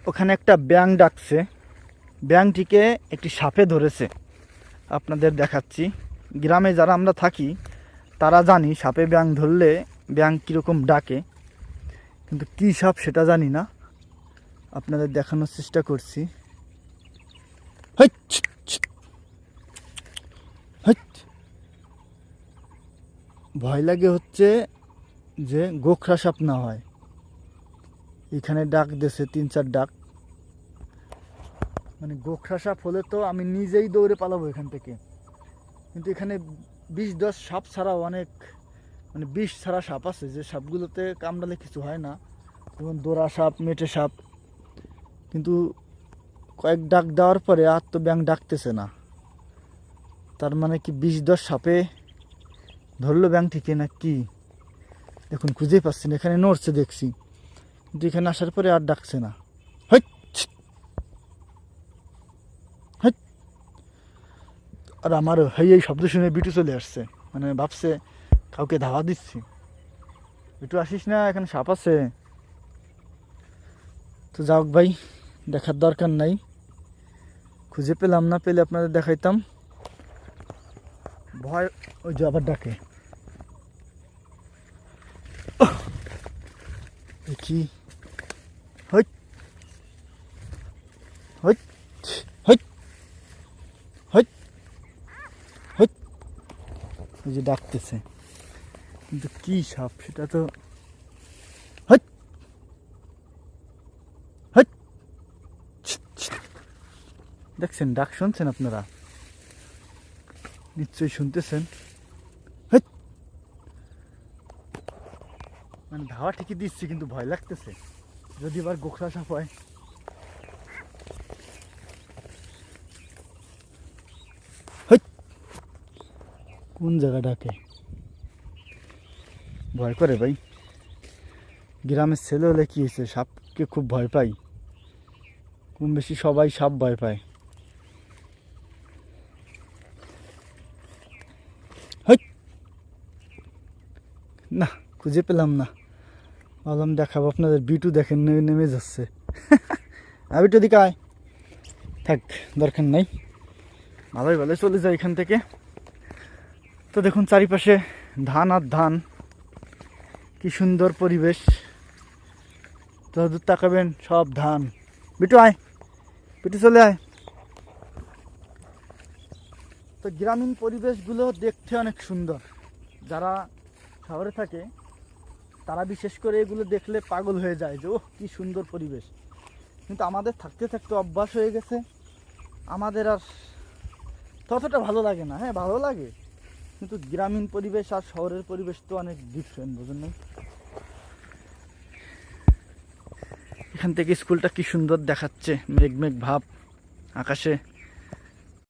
ওখানে একটা ব্যাঙ ডাকছে, ব্যাঙটিকে একটি সাপে ধরেছে। আপনাদের দেখাচ্ছি। গ্রামে যারা আমরা থাকি তারা জানি সাপে ব্যাঙ ধরলে ব্যাঙ কীরকম ডাকে, কিন্তু কী সাপ সেটা জানি না। আপনাদের দেখানোর চেষ্টা করছি। ভয় লাগে হচ্ছে যে গোখরা সাপ না হয়। এখানে ডাক দিয়েছে 3-4 ডাক, মানে গোখরা সাপ হলে তো আমি নিজেই দৌড়ে পালাবো এখান থেকে। কিন্তু এখানে 20-10 সাপ ছাড়াও অনেক মানে 20 ছাড়া সাপ আছে, যে সাপগুলোতে কামড়ালে কিছু হয় না, যেমন দোরা সাপ, মেটে সাপ। কিন্তু কয়েক ডাক দেওয়ার পরে আর তো ব্যাঙ ডাকতেছে না। তার মানে কি 20-10 সাপে ধরলো ব্যাঙটিকে না কি? দেখুন খুঁজেই পাচ্ছি না। এখানে নড়ছে দেখছি, কিন্তু এখানে আসার পরে আর ডাকছে না। আর আমার এই শব্দ শুনে বিটু চলে আসছে, মানে ভাবছে কাউকে ধাওয়া দিচ্ছি। বিটু আসিস না, এখানে সাপ আছে। তো যাওক ভাই, দেখার দরকার নাই। খুঁজে পেলাম না, পেলে আপনাদের দেখাইতাম। ভয়, ওই যে আবার ডাকে। কি ওই যে ডাকতেছে, কিন্তু কি সাপ সেটা তো। দেখছেন, ডাক শুনছেন আপনারা? নিশ্চয়ই শুনতেছেন। মানে ধাওয়া ঠিকই দিচ্ছি, কিন্তু ভয় লাগতেছে যদি এবার গোখরা সাপ হয়। কোন জায়গা ডাকে? ভয় করে ভাই। গ্রামের ছেলে হলে কি হয়েছে, সাপকে খুব ভয় পাই। কম বেশি সবাই সাপ ভয় পায়। না, খুঁজে পেলাম না। ভাবলাম দেখাবো আপনাদের। বিটু দেখেন নেমে যাচ্ছে। বিটু দিকে আয়। থাক, দরকার নাই, ভালোই ভালোই চলে যায় এখান থেকে। তো দেখুন চারিপাশে ধান আর ধান, কি সুন্দর পরিবেশ। যতদূর তাকাবেন সব ধান। বিটু আয়, বিটু চলে আয়। তো গ্রামীণ পরিবেশগুলো দেখতে অনেক সুন্দর। যারা শহরে থাকে তারা বিশেষ করে এগুলো দেখলে পাগল হয়ে যায় যে ওহ কি সুন্দর পরিবেশ। কিন্তু আমাদের থাকতে থাকতে অভ্যাস হয়ে গেছে, আমাদের আর ততটা ভালো লাগে না। হ্যাঁ ভালো লাগে, কিন্তু গ্রামীণ পরিবেশ আর শহরের পরিবেশ তো অনেক ডিফারেন্ট, বুঝলেন না? এখান থেকে স্কুলটা কি সুন্দর দেখাচ্ছে, মেঘ মেঘ ভাব আকাশে।